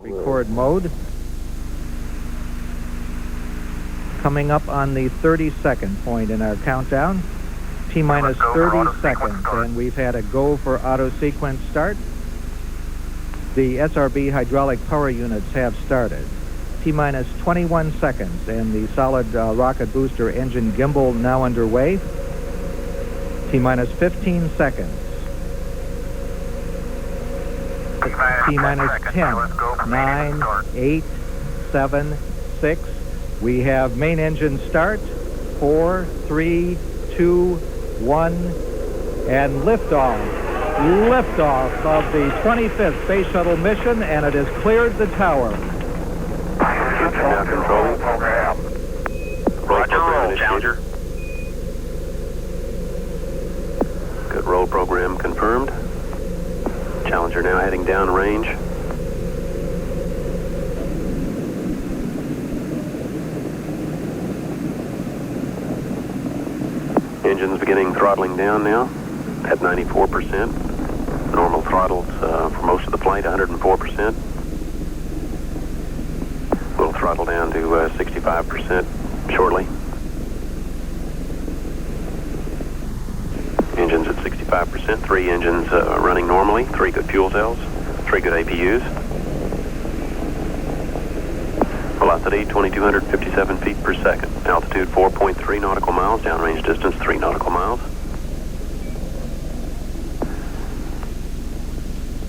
Record mode. Coming up on the 32nd point in our countdown. T-minus 30 seconds, and we've had a go for auto sequence start. The SRB hydraulic power units have started. T-minus 21 seconds, and the solid rocket booster engine gimbal now underway. T-minus 15 seconds. T-minus 10, 9, 8, 7, 6. We have main engine start. 4, 3, 2, 1, and liftoff. Liftoff of the 25th Space Shuttle mission, and it has cleared the tower. Now control. Roll, Challenger. Good roll program confirmed. Challenger now heading downrange. Engines beginning throttling down now at 94%. Normal throttles for most of the flight, 104%. We'll throttle down to 65% shortly. Engines at 65%, 3 engines running normally, 3 good fuel cells, 3 good APUs. Velocity 2,257 feet per second. Altitude 4.3 nautical miles, downrange distance 3 nautical miles.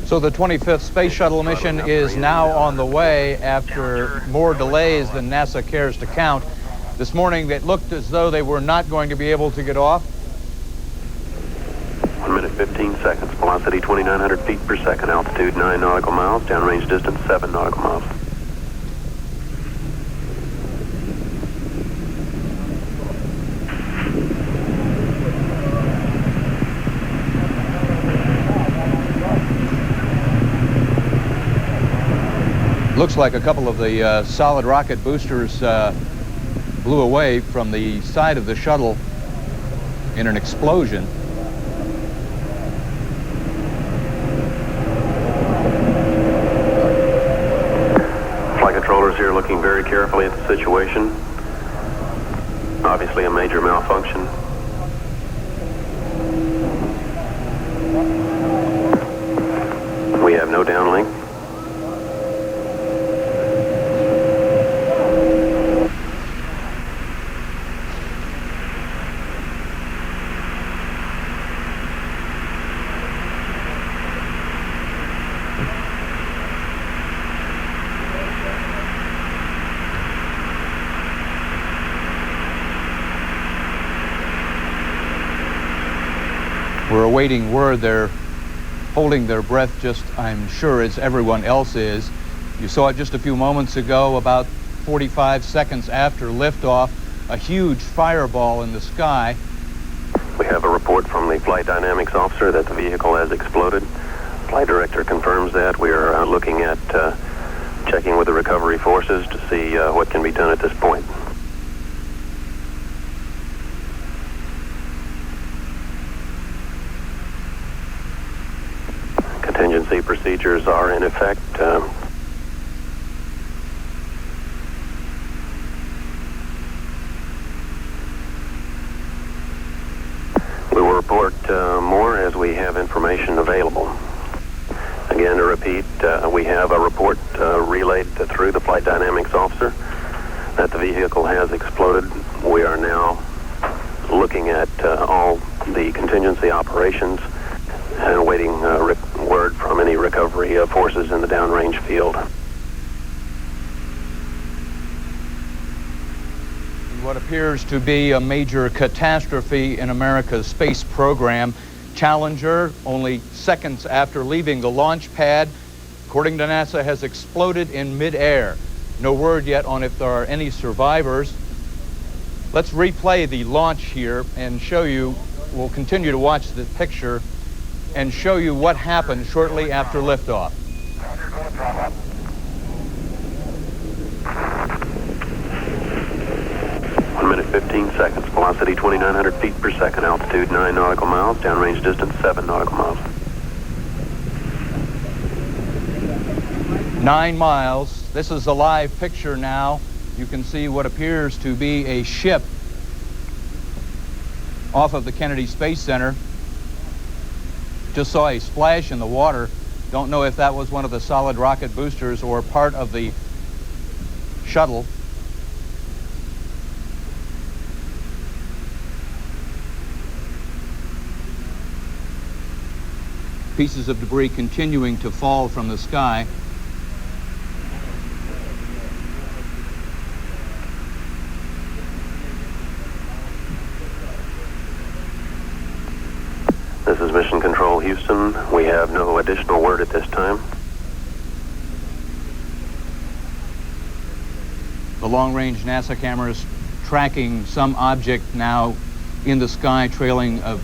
So the 25th Space Shuttle mission is now on the way after more delays than NASA cares to count. This morning it looked as though they were not going to be able to get off. 1 minute 15 seconds. Velocity 2,900 feet per second. Altitude 9 nautical miles. Downrange distance 7 nautical miles. Looks like a couple of the solid rocket boosters blew away from the side of the shuttle in an explosion. Flight controllers here looking very carefully at the situation. Obviously a major malfunction. We have no downlink. We're awaiting word. They're holding their breath just, I'm sure, as everyone else is. You saw it just a few moments ago, about 45 seconds after liftoff, a huge fireball in the sky. We have a report from the flight dynamics officer that the vehicle has exploded. Flight director confirms that. We are looking at checking with the recovery forces to see what can be done at this point. Contingency procedures are in effect. We will report more as we have information available. Again, to repeat, we have a report relayed through the flight dynamics officer that the vehicle has exploded. We are now looking at all the contingency operations and awaiting word from any recovery forces in the downrange field. What appears to be a major catastrophe in America's space program. Challenger, only seconds after leaving the launch pad, according to NASA, has exploded in midair. No word yet on if there are any survivors. Let's replay the launch here and show you, we'll continue to watch the picture and show you what happened shortly after liftoff. 1 minute 15 seconds. Velocity 2,900 feet per second. Altitude 9 nautical miles. Downrange distance 7 nautical miles. 9 miles. This is a live picture now. You can see what appears to be a ship off of the Kennedy Space Center. Just saw a splash in the water. Don't know if that was one of the solid rocket boosters or part of the shuttle. Pieces of debris continuing to fall from the sky. This is Mission Control, Houston. We have no additional word at this time. The long-range NASA cameras tracking some object now in the sky, trailing a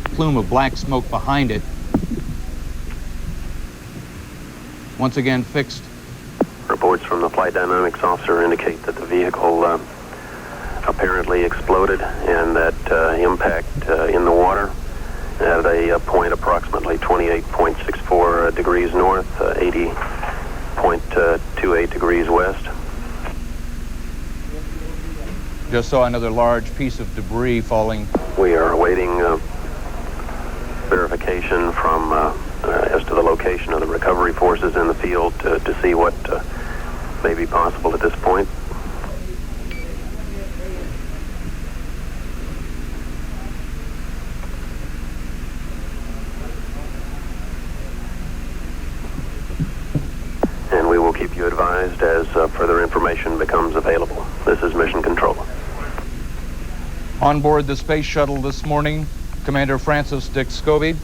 plume of black smoke behind it. Once again fixed. Reports from the flight dynamics officer indicate that the vehicle apparently exploded and that impact in the water at a point approximately 28.64 degrees north, 80.28 degrees west. Just saw another large piece of debris falling. We are awaiting verification from as to the location of the recovery forces in the field to see what may be possible at this point. And we will keep you advised as further information becomes available. This is Mission Control. On board the space shuttle this morning, Commander Francis Dick Scobie,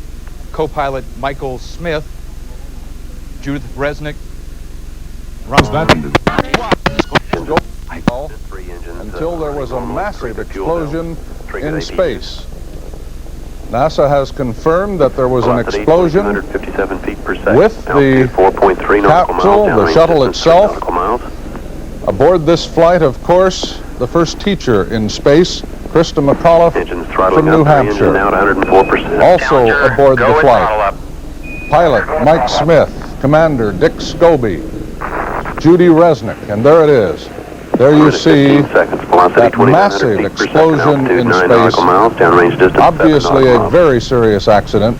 co-pilot Michael Smith, Judith Resnick, until there was a massive explosion in space. NASA has confirmed that there was an explosion with the capsule, the shuttle itself. Aboard this flight, of course, the first teacher in space, Christa McCauliffe from New Hampshire. Also aboard the flight, pilot Mike Smith, Commander Dick Scobie, Judy Resnick, and there it is. There you see that massive explosion in space, obviously a very serious accident.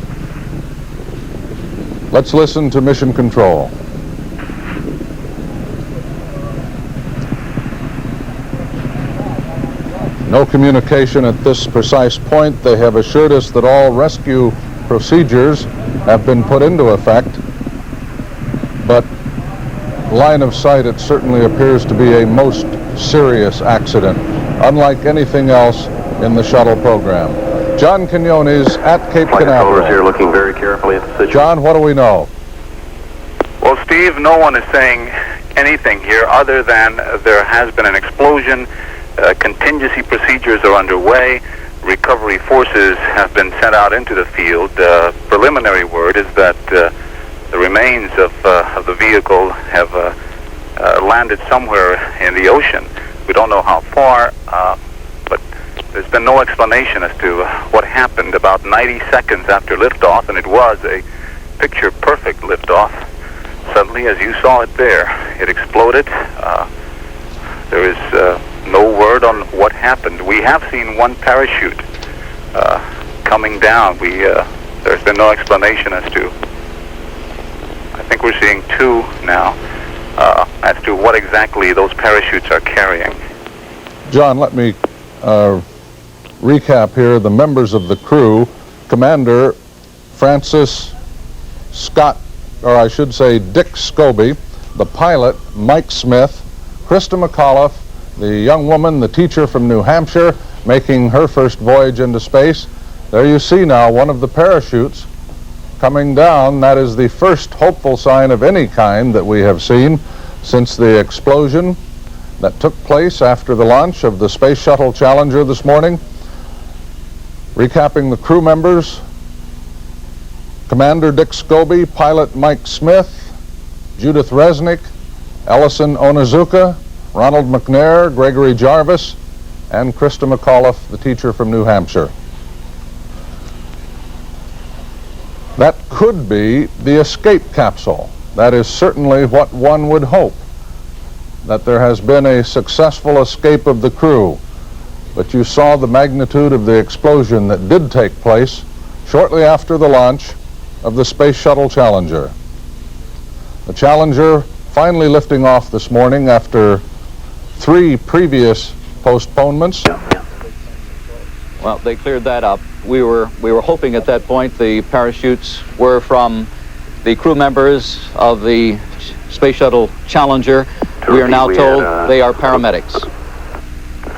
Let's listen to Mission Control. No communication at this precise point. They have assured us that all rescue procedures have been put into effect, but line of sight, it certainly appears to be a most serious accident, unlike anything else in the shuttle program. John Quinones at Cape Canaveral. Here looking very carefully at the situation. John, what do we know? Well, Steve, no one is saying anything here other than there has been an explosion. Contingency procedures are underway. Recovery forces have been sent out into the field. Preliminary word is that the remains of the vehicle have landed somewhere in the ocean. We don't know how far, but there's been no explanation as to what happened about 90 seconds after liftoff, and it was a picture-perfect liftoff. Suddenly, as you saw it there, it exploded. There is no word on what happened. We have seen one parachute coming down. There's been no explanation as to. I think we're seeing two now as to what exactly those parachutes are carrying. John, let me recap here the members of the crew. Commander Francis Scott, or I should say Dick Scobie, the pilot Mike Smith, Christa McCauliffe, the young woman, the teacher from New Hampshire, making her first voyage into space. There you see now one of the parachutes coming down. That is the first hopeful sign of any kind that we have seen since the explosion that took place after the launch of the Space Shuttle Challenger this morning. Recapping the crew members: Commander Dick Scobie, pilot Mike Smith, Judith Resnick, Ellison Onizuka, Ronald McNair, Gregory Jarvis, and Christa McCauliffe, the teacher from New Hampshire. That could be the escape capsule. That is certainly what one would hope, that there has been a successful escape of the crew. But you saw the magnitude of the explosion that did take place shortly after the launch of the Space Shuttle Challenger. The Challenger finally lifting off this morning after 3 previous postponements. Well, they cleared that up. We were hoping at that point the parachutes were from the crew members of the Space Shuttle Challenger. We are now told they are paramedics.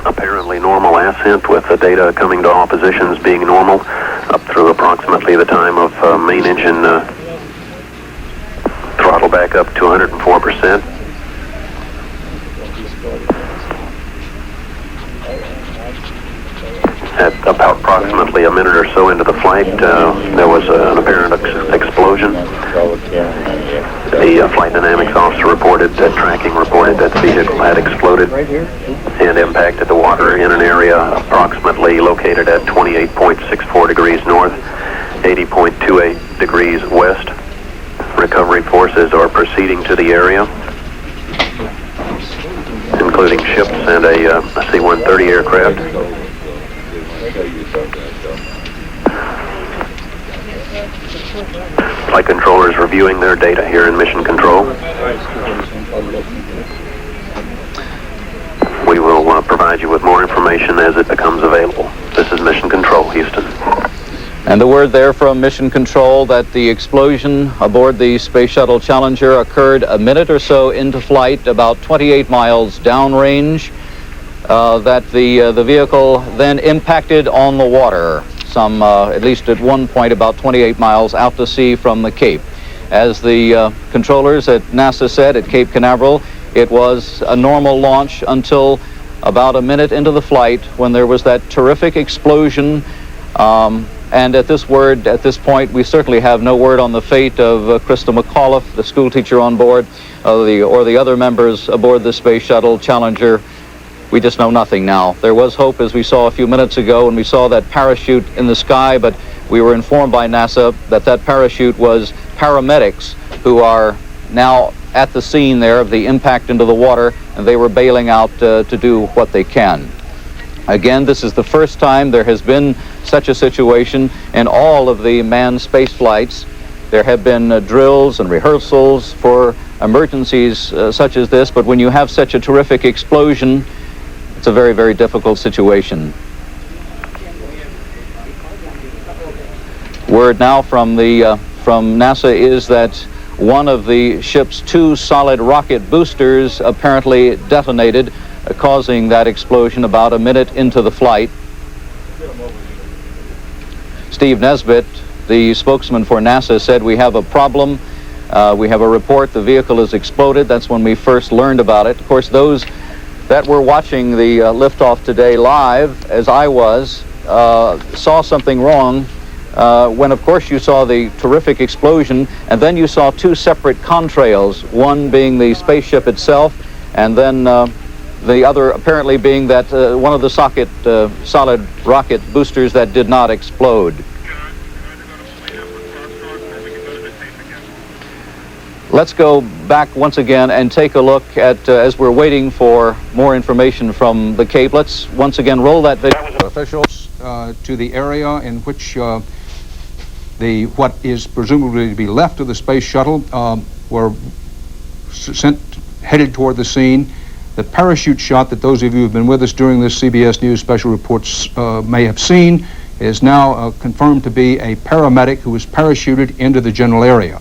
Apparently normal ascent, with the data coming to all positions being normal up through approximately the time of main engine throttle back up to 104%. At about approximately a minute or so into the flight, there was an apparent explosion. The flight dynamics officer reported that tracking reported that the vehicle had exploded and impacted the water in an area approximately located at 28.64 degrees north, 80.28 degrees west. Recovery forces are proceeding to the area, including ships and a C-130 aircraft. Flight controllers reviewing their data here in Mission Control. We will provide you with more information as it becomes available. This is Mission Control, Houston. And the word there from Mission Control that the explosion aboard the Space Shuttle Challenger occurred a minute or so into flight, about 28 miles downrange. That the vehicle then impacted on the water, some at least at one point about 28 miles out to sea from the Cape. As the controllers at NASA said at Cape Canaveral, it was a normal launch until about a minute into the flight when there was that terrific explosion. And at this point, we certainly have no word on the fate of Christa McCauliffe, the school teacher on board, or the other members aboard the Space Shuttle Challenger. We just know nothing now. There was hope, as we saw a few minutes ago, when we saw that parachute in the sky, but we were informed by NASA that that parachute was paramedics who are now at the scene there of the impact into the water, and they were bailing out to do what they can. Again, this is the first time there has been such a situation in all of the manned space flights. There have been drills and rehearsals for emergencies such as this, but when you have such a terrific explosion, it's a very, very difficult situation. Word now from NASA is that one of the ship's 2 solid rocket boosters apparently detonated, causing that explosion about a minute into the flight. Steve Nesbitt, the spokesman for NASA, said, "We have a problem. We have a report. The vehicle has exploded." That's when we first learned about it. Of course, those that were watching the liftoff today live, as I was, saw something wrong when, of course, you saw the terrific explosion, and then you saw 2 separate contrails, one being the spaceship itself, and then the other apparently being that one of the solid rocket boosters that did not explode. Let's go back once again and take a look at, as we're waiting for more information from the Cape, let's once again roll that video. Officials to the area in which what is presumably to be left of the space shuttle were headed toward the scene. The parachute shot that those of you who have been with us during this CBS News special reports may have seen is now confirmed to be a paramedic who was parachuted into the general area.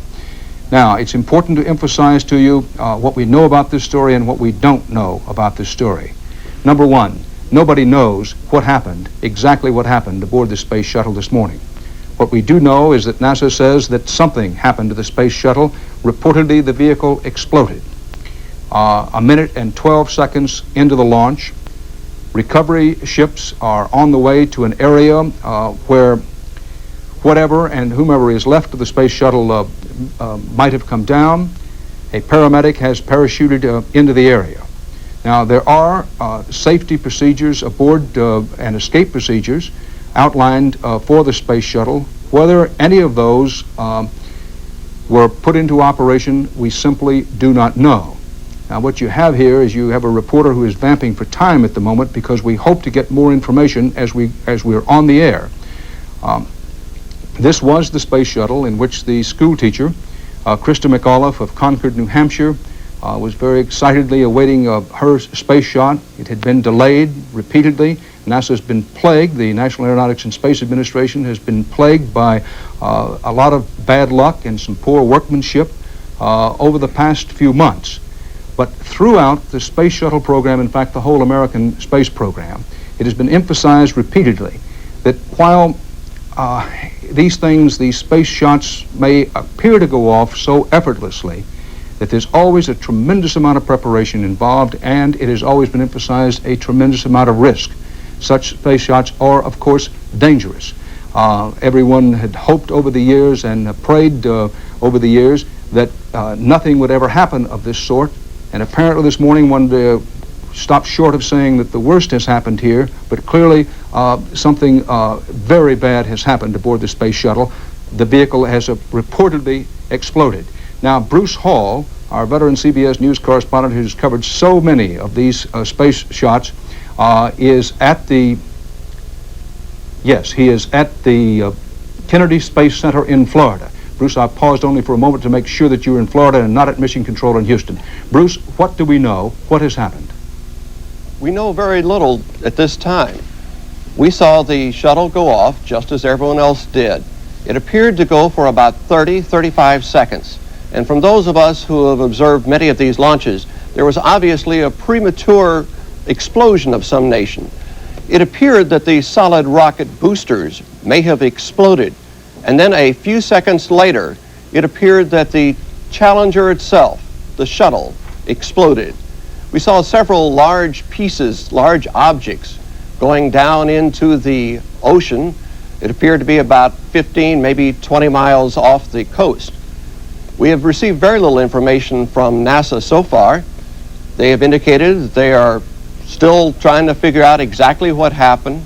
Now, it's important to emphasize to you what we know about this story and what we don't know about this story. Number one, nobody knows what happened, exactly what happened aboard the space shuttle this morning. What we do know is that NASA says that something happened to the space shuttle. Reportedly, the vehicle exploded. A minute and 12 seconds into the launch, recovery ships are on the way to an area where whatever and whomever is left of the space shuttle might have come down. A paramedic has parachuted into the area. Now, there are safety procedures aboard and escape procedures outlined for the space shuttle. Whether any of those were put into operation, we simply do not know. Now, what you have here is you have a reporter who is vamping for time at the moment because we hope to get more information as we're on the air. This was the space shuttle in which the school teacher, Christa McCauliffe of Concord, New Hampshire, was very excitedly awaiting her space shot. It had been delayed repeatedly. NASA's been plagued, the National Aeronautics and Space Administration has been plagued by a lot of bad luck and some poor workmanship over the past few months. But throughout the space shuttle program, in fact the whole American space program, it has been emphasized repeatedly that while these space shots may appear to go off so effortlessly, that there's always a tremendous amount of preparation involved, and it has always been emphasized a tremendous amount of risk. Such space shots are, of course, dangerous. Everyone had hoped over the years and prayed over the years that nothing would ever happen of this sort, and apparently this morning one stopped short of saying that the worst has happened here, but clearly something very bad has happened aboard the space shuttle. The vehicle has reportedly exploded. Now, Bruce Hall, our veteran CBS News correspondent who's covered so many of these space shots, is at the Kennedy Space Center in Florida. Bruce, I paused only for a moment to make sure that you were in Florida and not at Mission Control in Houston. Bruce, what do we know? What has happened? We know very little at this time. We saw the shuttle go off just as everyone else did. It appeared to go for about 35 seconds. And from those of us who have observed many of these launches, there was obviously a premature explosion of some nation. It appeared that the solid rocket boosters may have exploded. And then a few seconds later, it appeared that the Challenger itself, the shuttle, exploded. We saw several large pieces, large objects, going down into the ocean. It appeared to be about 15, maybe 20 miles off the coast. We have received very little information from NASA so far. They have indicated that they are still trying to figure out exactly what happened.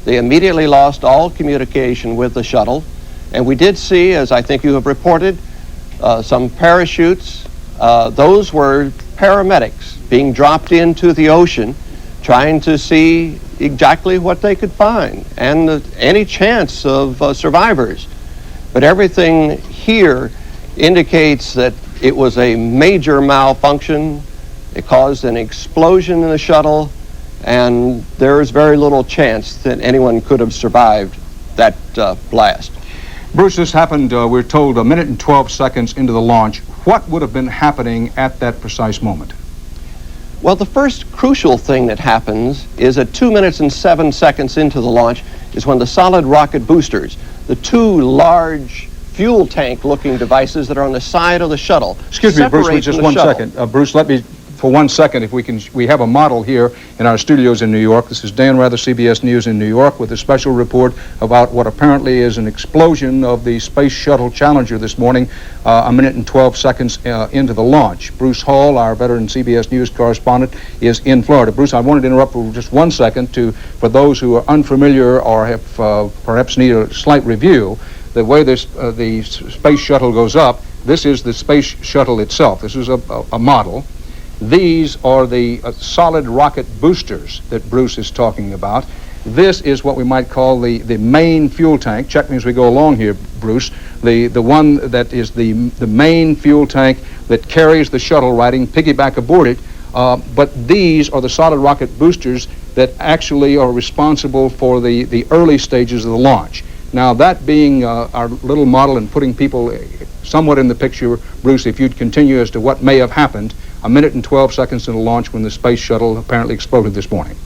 They immediately lost all communication with the shuttle. And we did see, as I think you have reported, some parachutes. Those were paramedics being dropped into the ocean, trying to see exactly what they could find and any chance of survivors. But everything here indicates that it was a major malfunction. It caused an explosion in the shuttle, and there is very little chance that anyone could have survived that blast. Bruce, this happened, we're told, 1 minute and 12 seconds into the launch. What would have been happening at that precise moment? Well, the first crucial thing that happens is at 2 minutes and 7 seconds into the launch is when the solid rocket boosters, the two large fuel tank looking devices that are on the side of the shuttle. Excuse me, Bruce, just 1 second. Bruce, let me, for 1 second, if we have a model here in our studios in New York. This is Dan Rather, CBS News in New York, with a special report about what apparently is an explosion of the Space Shuttle Challenger this morning, 1 minute and 12 seconds into the launch. Bruce Hall, our veteran CBS News correspondent, is in Florida. Bruce, I wanted to interrupt for just 1 second for those who are unfamiliar or have perhaps need a slight review. The way the space shuttle goes up, this is the space shuttle itself. This is a model. These are the solid rocket boosters that Bruce is talking about. This is what we might call the main fuel tank. Check me as we go along here, Bruce. The one that is the main fuel tank that carries the shuttle riding piggyback aboard it. But these are the solid rocket boosters that actually are responsible for the early stages of the launch. Now, that being our little model and putting people somewhat in the picture, Bruce, if you'd continue as to what may have happened 1 minute and 12 seconds into launch when the space shuttle apparently exploded this morning.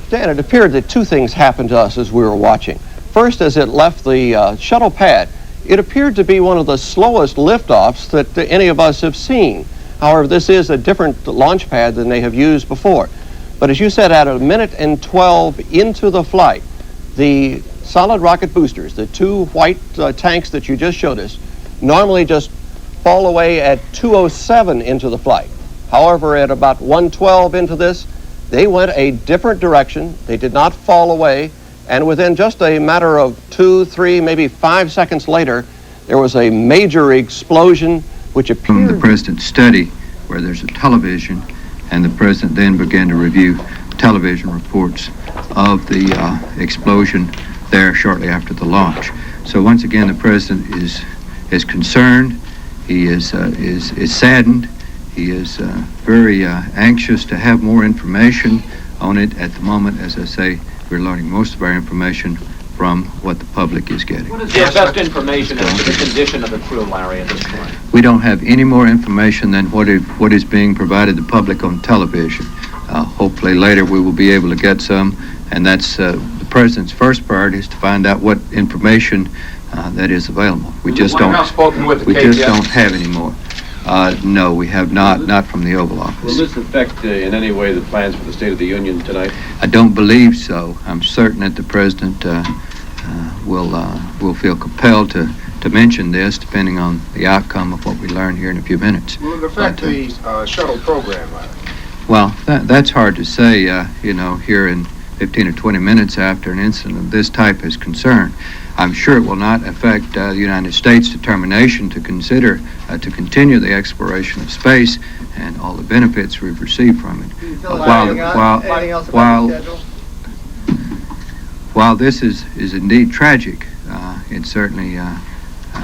Dan, it appeared that two things happened to us as we were watching. First, as it left the shuttle pad, it appeared to be one of the slowest liftoffs that any of us have seen. However, this is a different launch pad than they have used before. But as you said, at 1 minute and 12 into the flight, the solid rocket boosters, the two white tanks that you just showed us, normally just fall away at 2:07 into the flight. However, at about 1:12 into this, they went a different direction. They did not fall away, and within just a matter of 2, 3, maybe 5 seconds later, there was a major explosion which appeared... From the President's study, where there's a television, and the President then began to review television reports of the explosion there shortly after the launch. So once again, the President is concerned, he is saddened, he is very anxious to have more information on it. At the moment, as I say, we're learning most of our information from what the public is getting. What is the best information as to the condition of the crew, Larry, at this point? We don't have any more information than what is being provided to the public on television. Hopefully later we will be able to get some, and that's the President's first priority, is to find out what information that is available. We just don't have any more. No, we have not from the Oval Office. Will this affect in any way the plans for the State of the Union tonight? I don't believe so. I'm certain that the President will feel compelled to mention this, depending on the outcome of what we learn here in a few minutes. Will it affect the shuttle program? Well, that's hard to say, here in 15 or 20 minutes after an incident of this type is concerned. I'm sure it will not affect the United States' determination to consider to continue the exploration of space and all the benefits we've received from it. While this is indeed tragic, it certainly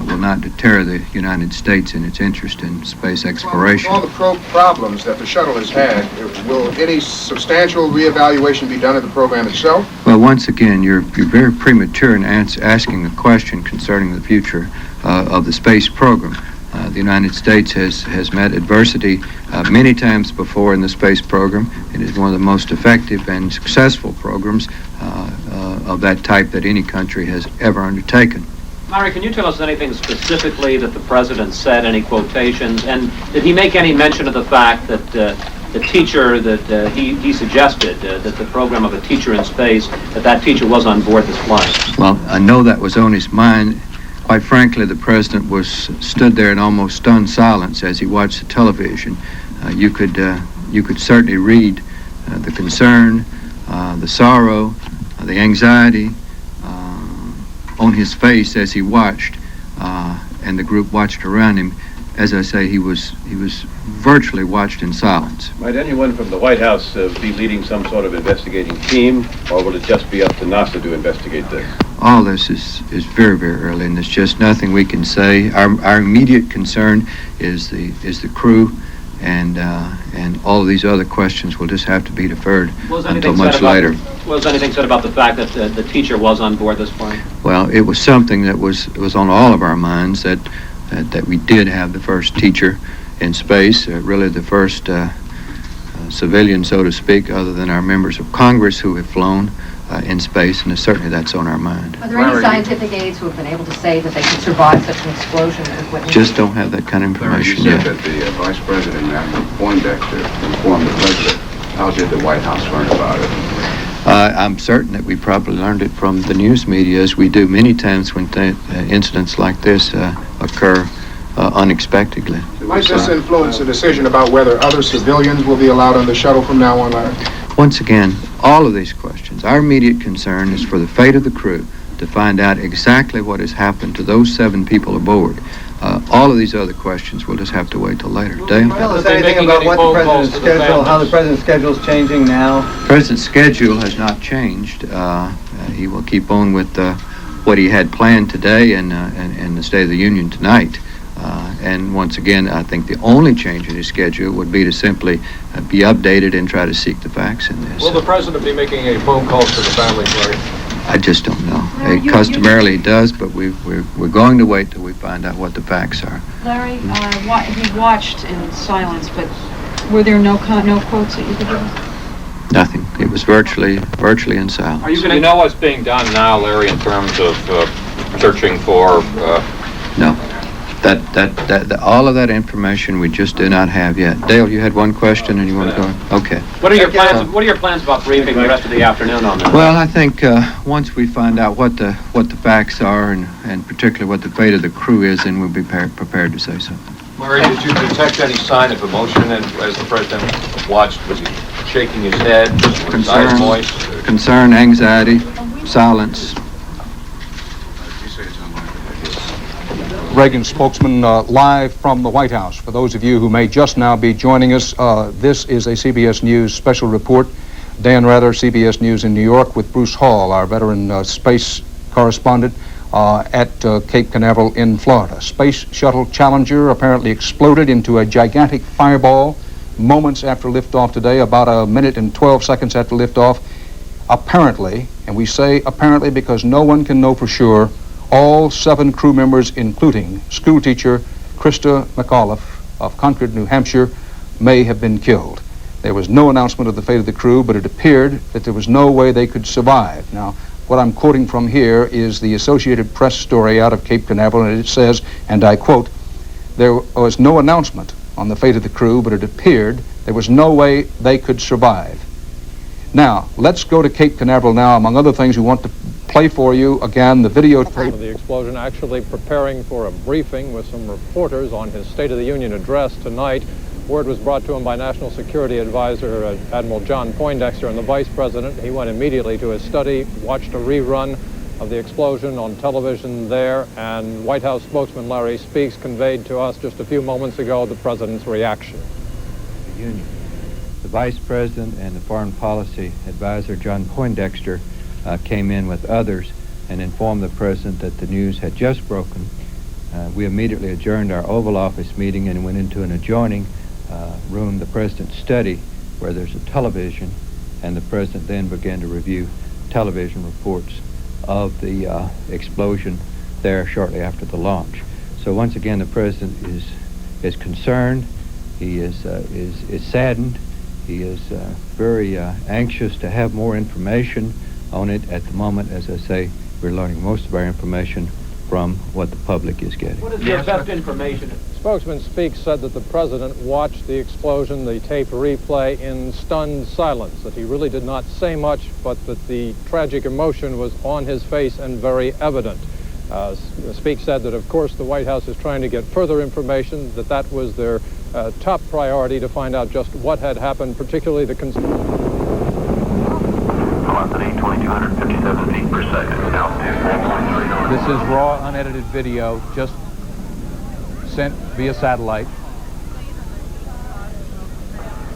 will not deter the United States in its interest in space exploration. All the problems that the shuttle has had, will any substantial reevaluation be done of the program itself? Well, once again, you're very premature in asking a question concerning the future of the space program. The United States has met adversity many times before in the space program. It is one of the most effective and successful programs of that type that any country has ever undertaken. Larry, can you tell us anything specifically that the President said, any quotations, and did he make any mention of the fact that the teacher that he suggested, that the program of a teacher in space, that teacher was on board this flight? Well, I know that was on his mind. Quite frankly, the President stood there in almost stunned silence as he watched the television. You could certainly read the concern, the sorrow, the anxiety on his face as he watched, and the group watched around him. As I say, he was virtually watched in silence. Might anyone from the White House be leading some sort of investigating team, or will it just be up to NASA to investigate this? All this is very, very early, and there's just nothing we can say. Our immediate concern is the crew, and all of these other questions will just have to be deferred until much later. Was anything said about the fact that the teacher was on board this plane? Well, it was something that was on all of our minds, that we did have the first teacher in space, really the first civilian, so to speak, other than our members of Congress who have flown in space, and certainly that's on our mind. Are there any scientific aides who have been able to say that they can survive such an explosion? Just don't have that kind of information yet. You said that the Vice President Admiral Poindexter informed the President. How did the White House learn about it? I'm certain that we probably learned it from the news media, as we do many times when incidents like this occur unexpectedly. Might this influence the decision about whether other civilians will be allowed on the shuttle from now on, Larry? Once again, all of these questions, our immediate concern is for the fate of the crew, to find out exactly what has happened to those 7 people aboard. All of these other questions we'll just have to wait till later. Dale? Tell us anything about what the President's schedule, how the President's schedule is changing now? The President's schedule has not changed. He will keep on with what he had planned today and the State of the Union tonight. And once again, I think the only change in his schedule would be to simply be updated and try to seek the facts in this. Will the President be making a phone call to the family, Larry? I just don't know. Customarily he does, but we're going to wait till we find out what the facts are. Larry, he watched in silence, but were there no quotes that you could give us? Nothing. It was virtually in silence. Are you know what's being done now, Larry, in terms of searching for? No. That all of that information we just do not have yet. Dale, you had one question and you want to go? Okay. What are your plans? What are your plans about briefing the rest of the afternoon on this? Well, I think once we find out what the facts are and particularly what the fate of the crew is, then we'll be prepared to say something. Larry, did you detect any sign of emotion as the President watched? Was he shaking his head? Was his eyes moist? Concern, anxiety, silence. Reagan spokesman, live from the White House. For those of you who may just now be joining us, this is a CBS News special report. Dan Rather, CBS News in New York, with Bruce Hall, our veteran space correspondent at Cape Canaveral in Florida. Space Shuttle Challenger apparently exploded into a gigantic fireball moments after liftoff today, about a minute and 12 seconds after liftoff. Apparently, and we say apparently because no one can know for sure, all 7 crew members, including schoolteacher Christa McCauliffe of Concord, New Hampshire, may have been killed. There was no announcement of the fate of the crew, but it appeared that there was no way they could survive. Now, what I'm quoting from here is the Associated Press story out of Cape Canaveral, and it says, and I quote, "There was no announcement on the fate of the crew, but it appeared there was no way they could survive." Now, let's go to Cape Canaveral now. Among other things, we want to play for you again the videotape of the explosion, actually preparing for a briefing with some reporters on his State of the Union address tonight. Word was brought to him by National Security Advisor Admiral John Poindexter and the Vice President. He went immediately to his study, watched a rerun of the explosion on television there, and White House spokesman Larry Speakes conveyed to us just a few moments ago the President's reaction. The Union. The Vice President and the Foreign Policy Advisor John Poindexter came in with others and informed the President that the news had just broken. We immediately adjourned our Oval Office meeting and went into an adjoining room, the President's study, where there's a television, and the President then began to review television reports of the explosion there shortly after the launch. So once again, the President is concerned, he is saddened, he is very anxious to have more information on it. At the moment, as I say, we're learning most of our information from what the public is getting. What is your best information? Spokesman Speakes said that the President watched the explosion, the tape replay, in stunned silence, that he really did not say much, but that the tragic emotion was on his face and very evident. Speakes said that, of course, the White House is trying to get further information, that was their top priority, to find out just what had happened, particularly the... Velocity 2,257 feet per second, altitude 4.3. This is raw, unedited video, just sent via satellite.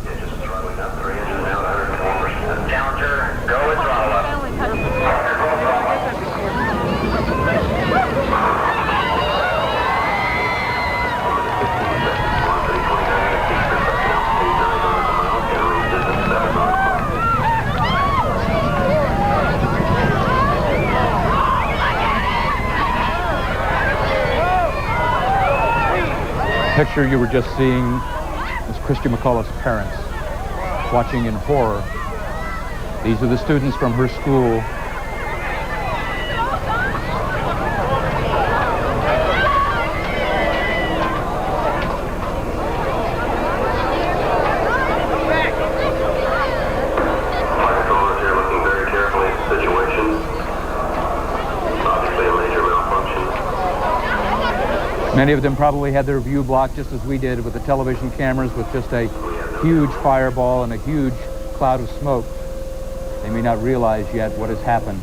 Engines throttling up, 3 engines out, 104%. Challenger, go with throttle up. The picture you were just seeing is Christa McCauliffe's parents watching in horror. These are the students from her school. Flight controllers here looking very carefully at the situation. Obviously a major malfunction. Many of them probably had their view blocked just as we did with the television cameras, with just a huge fireball and a huge cloud of smoke. They may not realize yet what has happened.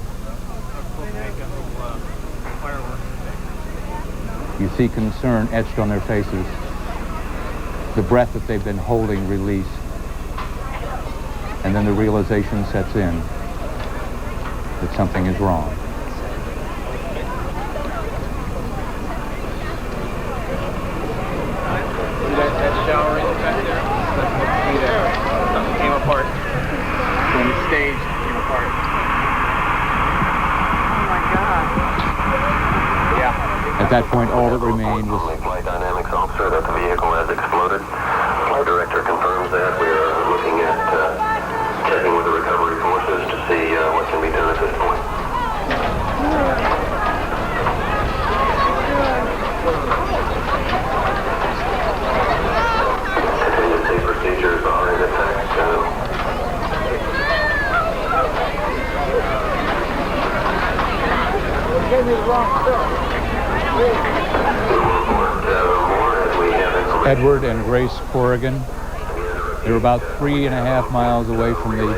You see concern etched on their faces. The breath that they've been holding released. And then the realization sets in that something is wrong. Shower in back there. Something came apart. When the stage came apart. Oh my God. Yeah. At that point, all that remained was... The flight dynamics officer that the vehicle has exploded. Flight director confirms that. We are looking at checking with the recovery forces to see what can be done at this point. Procedures are in effect. Gave me the wrong stuff. Edward and Grace Corrigan. They were about 3.5 miles away from the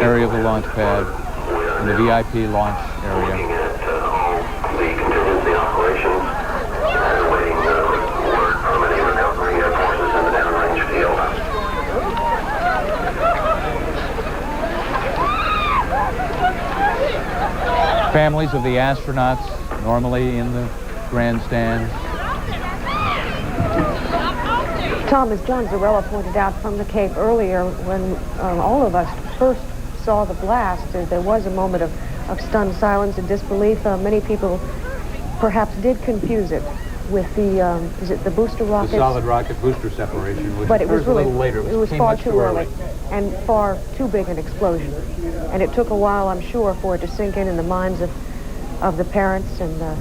area of the launch pad, in the VIP launch area. Families of the astronauts normally in the grandstand. Tom, as John Zarella pointed out from the Cape earlier, when all of us first saw the blast, there was a moment of stunned silence and disbelief. Many people perhaps did confuse it with the, is it the booster rockets? The solid rocket booster separation, which but it was occurs really, a little later. It was far too early and far too big an explosion. And it took a while, I'm sure, for it to sink in the minds of the parents and the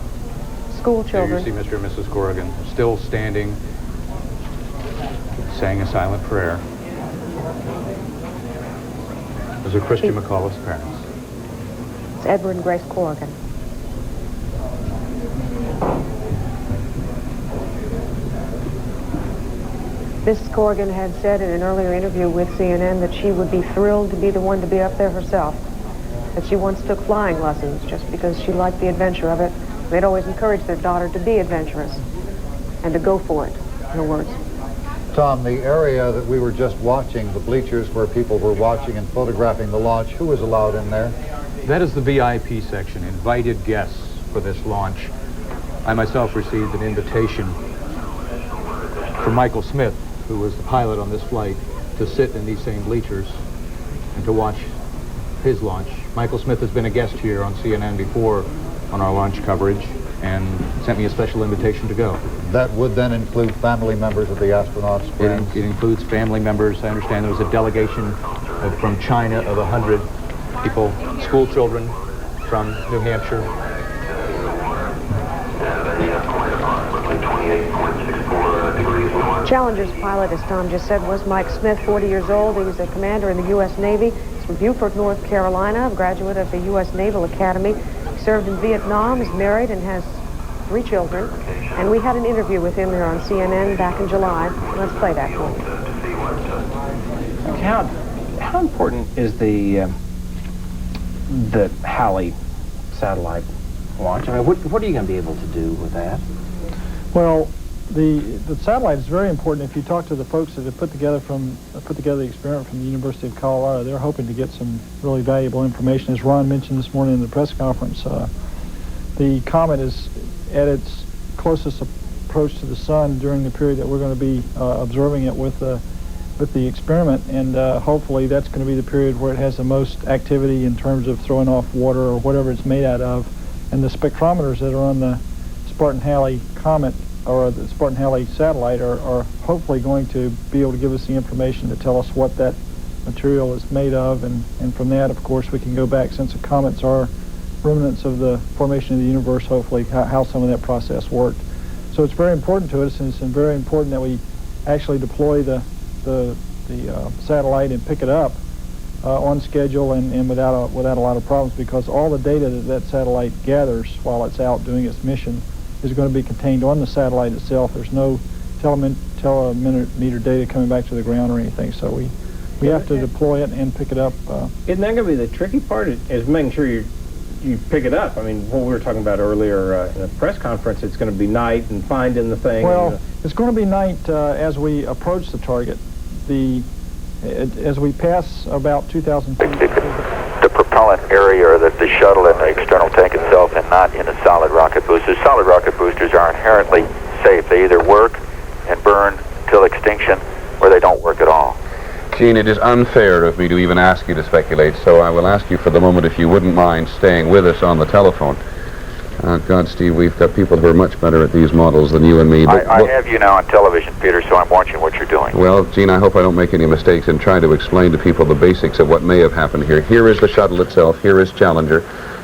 school children. There you see Mr. and Mrs. Corrigan still standing, saying a silent prayer. Those are Christa McCauliffe's parents. It's Edward and Grace Corrigan. Mrs. Corrigan had said in an earlier interview with CNN that she would be thrilled to be the one to be up there herself. That she once took flying lessons just because she liked the adventure of it. They'd always encouraged their daughter to be adventurous and to go for it, in other words. Tom, the area that we were just watching, the bleachers where people were watching and photographing the launch, who was allowed in there? That is the VIP section, invited guests for this launch. I myself received an invitation from Michael Smith, who was the pilot on this flight, to sit in these same bleachers and to watch his launch. Michael Smith has been a guest here on CNN before on our launch coverage and sent me a special invitation to go. That would then include family members of the astronauts? It includes family members. I understand there was a delegation from China of 100 people, school children from New Hampshire. Challenger's pilot, as Tom just said, was Mike Smith, 40 years old. He was a commander in the U.S. Navy. He's from Beaufort, North Carolina, a graduate of the U.S. Naval Academy. He served in Vietnam, is married, and has 3 children. And we had an interview with him here on CNN back in July. Let's play that for you. How important is the Halley satellite launch? I mean, what are you going to be able to do with that? Well, the satellite is very important. If you talk to the folks that have put together the experiment from the University of Colorado, they're hoping to get some really valuable information. As Ron mentioned this morning in the press conference, the comet is at its closest approach to the sun during the period that we're going to be observing it with the experiment, and hopefully that's going to be the period where it has the most activity in terms of throwing off water or whatever it's made out of. And the spectrometers that are on the Spartan-Halley comet or the Spartan-Halley satellite are hopefully going to be able to give us the information to tell us what that material is made of, and from that, of course, we can go back, since the comets are remnants of the formation of the universe, hopefully how some of that process worked. So it's very important to us, and it's very important that we actually deploy the satellite and pick it up on schedule and without a lot of problems, because all the data that satellite gathers while it's out doing its mission is going to be contained on the satellite itself. There's no telemeter data coming back to the ground or anything, so we have to deploy it and pick it up. Isn't that going to be the tricky part, is making sure you pick it up? I mean, what we were talking about earlier in the press conference, it's going to be night and finding the thing. Well, it's going to be night as we approach the target. As we pass about 2,000 feet. The propellant area, that the shuttle and the external tank itself, and not in the solid rocket boosters. Solid rocket boosters are inherently safe. They either work and burn till extinction, or they don't work at all. Gene, it is unfair of me to even ask you to speculate, so I will ask you for the moment if you wouldn't mind staying with us on the telephone. God, Steve, we've got people who are much better at these models than you and me. But I have you now on television, Peter, so I'm watching what you're doing. Well, Gene, I hope I don't make any mistakes in trying to explain to people the basics of what may have happened here. Here is the shuttle itself. Here is Challenger.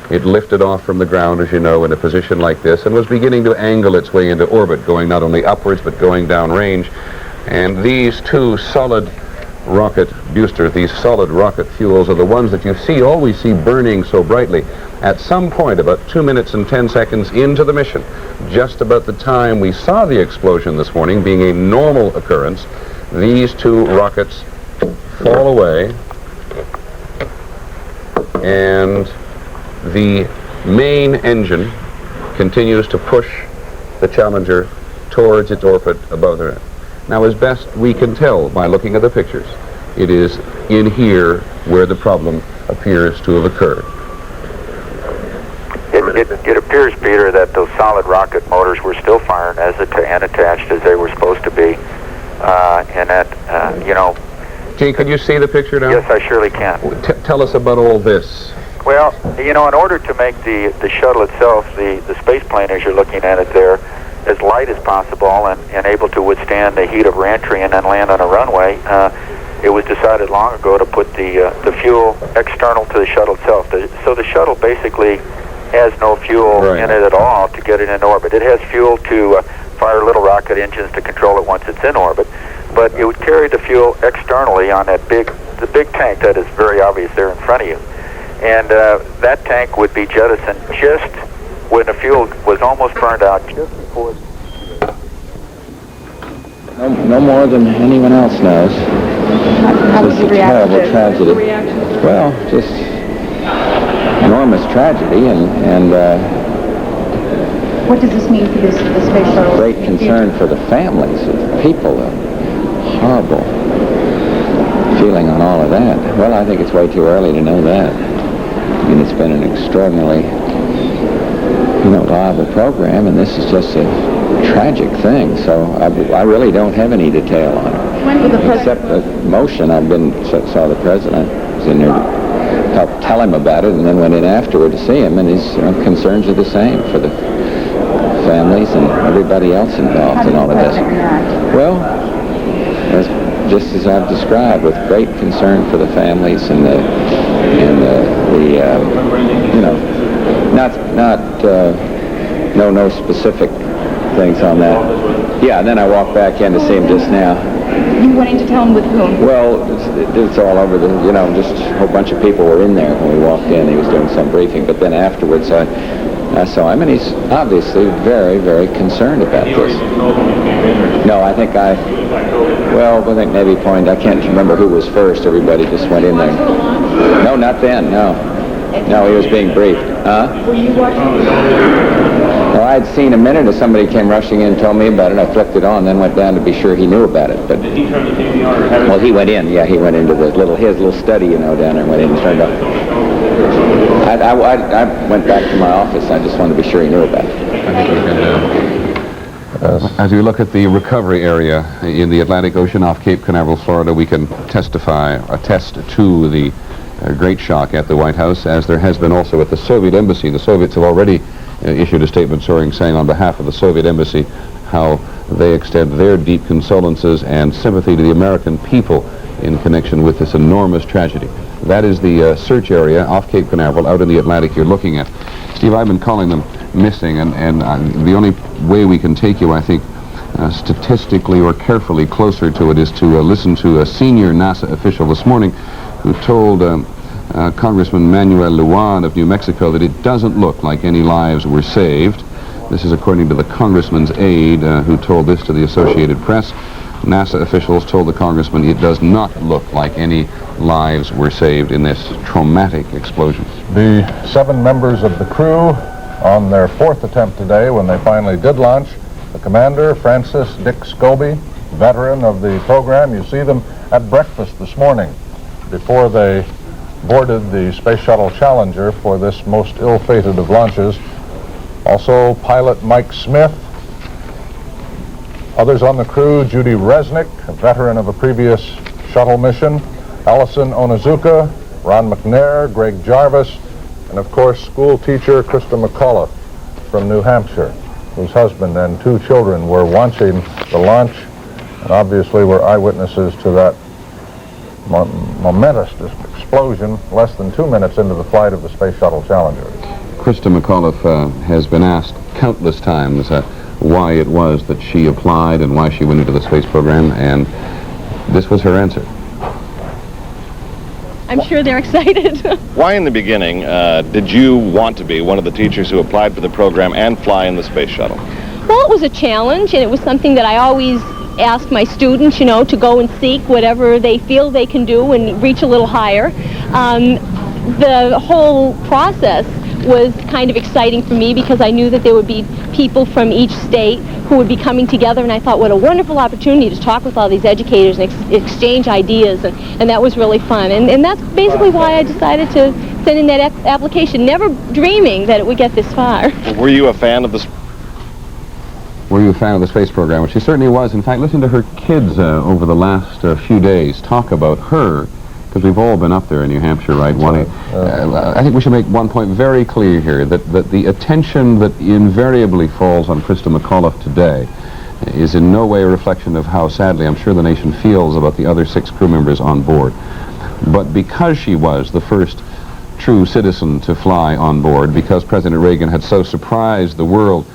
It lifted off from the ground, as you know, in a position like this, and was beginning to angle its way into orbit, going not only upwards, but going downrange. And these two solid rocket boosters, these solid rocket fuels, are the ones that you always see burning so brightly. At some point, about 2 minutes and 10 seconds into the mission, just about the time we saw the explosion this morning, being a normal occurrence, these two rockets fall away, and the main engine continues to push the Challenger towards its orbit above the Earth. Now, as best we can tell by looking at the pictures, it is in here where the problem appears to have occurred. It appears, Peter, that those solid rocket motors were still firing and attached as they were supposed to be, and that, you know... Gene, can you see the picture now? Yes, I surely can. Tell us about all this. Well, you know, in order to make the shuttle itself, the space plane as you're looking at it there, as light as possible and able to withstand the heat of reentry and then land on a runway, it was decided long ago to put the fuel external to the shuttle itself. So the shuttle basically has no fuel in it at all to get it in orbit. It has fuel to fire little rocket engines to control it once it's in orbit, but it would carry the fuel externally on that big tank that is very obvious there in front of you. And that tank would be jettisoned just when the fuel was almost burned out, just before... No more than anyone else knows. How was the reaction? Terrible tragedy. Well, just enormous tragedy, and what does this mean for the space shuttle? Great concern for the families of the people. Horrible feeling on all of that. Well, I think it's way too early to know that. I mean, it's been an extraordinarily, viable program, and this is just a tragic thing. So I really don't have any detail on it. When will the Except the motion, saw the president, was in there to help tell him about it, and then went in afterward to see him, and his concerns are the same for the families and everybody else involved in all of this. Well, just as I've described, with great concern for the families and no specific things on that. Yeah, and then I walked back in to see him just now. You went in to tell him with whom? Well, it's all over just a whole bunch of people were in there when we walked in. He was doing some briefing, but then afterwards I saw him, and he's obviously very, very concerned about this. No, I think Navy Point, I can't remember who was first. Everybody just went in there. No, not then, no. No, he was being briefed. Were you watching? Well, I'd seen a minute as somebody came rushing in and told me about it. I flicked it on, then went down to be sure he knew about it. But, Did he turn the TV on or have it? Well, he went in. Yeah, he went into his little study, down there, and went in and turned up. I went back to my office. I just wanted to be sure he knew about it. As we look at the recovery area in the Atlantic Ocean off Cape Canaveral, Florida, we can attest to the great shock at the White House, as there has been also at the Soviet Embassy. The Soviets have already issued a statement saying on behalf of the Soviet Embassy how they extend their deep condolences and sympathy to the American people in connection with this enormous tragedy. That is the search area off Cape Canaveral out in the Atlantic you're looking at. Steve, I've been calling them missing, and the only way we can take you, I think, statistically or carefully closer to it is to listen to a senior NASA official this morning who told Congressman Manuel Lujan of New Mexico that it doesn't look like any lives were saved. This is according to the congressman's aide who told this to the Associated Press. NASA officials told the congressman it does not look like any lives were saved in this traumatic explosion. The 7 members of the crew on their 4th attempt today, when they finally did launch, the commander, Francis Dick Scobie, veteran of the program. You see them at breakfast this morning before they boarded the Space Shuttle Challenger for this most ill-fated of launches. Also, pilot Mike Smith. Others on the crew, Judy Resnick, a veteran of a previous shuttle mission, Allison Onizuka, Ron McNair, Greg Jarvis, and of course, school teacher Christa McCauliffe from New Hampshire, whose husband and 2 children were watching the launch and obviously were eyewitnesses to that momentous explosion less than 2 minutes into the flight of the Space Shuttle Challenger. Christa McCauliffe has been asked countless times why it was that she applied and why she went into the space program, and this was her answer. I'm sure they're excited. Why in the beginning did you want to be one of the teachers who applied for the program and fly in the space shuttle? Well, it was a challenge, and it was something that I always ask my students, to go and seek whatever they feel they can do and reach a little higher. The whole process was kind of exciting for me because I knew that there would be people from each state who would be coming together, and I thought what a wonderful opportunity to talk with all these educators and exchange ideas, and that was really fun. And that's basically why I decided to send in that application, never dreaming that it would get this far. Were you a fan of the Were you a fan of the space program? Well, she certainly was. In fact, listen to her kids over the last few days talk about her, because we've all been up there in New Hampshire, right? I think we should make one point very clear here, that the attention that invariably falls on Christa McCauliffe today is in no way a reflection of how sadly I'm sure the nation feels about the other 6 crew members on board. But because she was the first true citizen to fly on board, because President Reagan had so surprised the world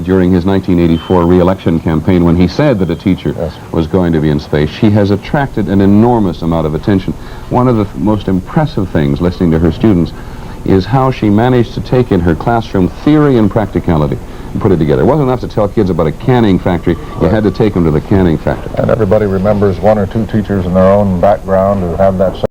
during his 1984 re-election campaign when he said that a teacher was going to be in space, she has attracted an enormous amount of attention. One of the most impressive things, listening to her students, is how she managed to take in her classroom theory and practicality and put it together. It wasn't enough to tell kids about a canning factory. You had to take them to the canning factory. And everybody remembers 1 or 2 teachers in their own background who have that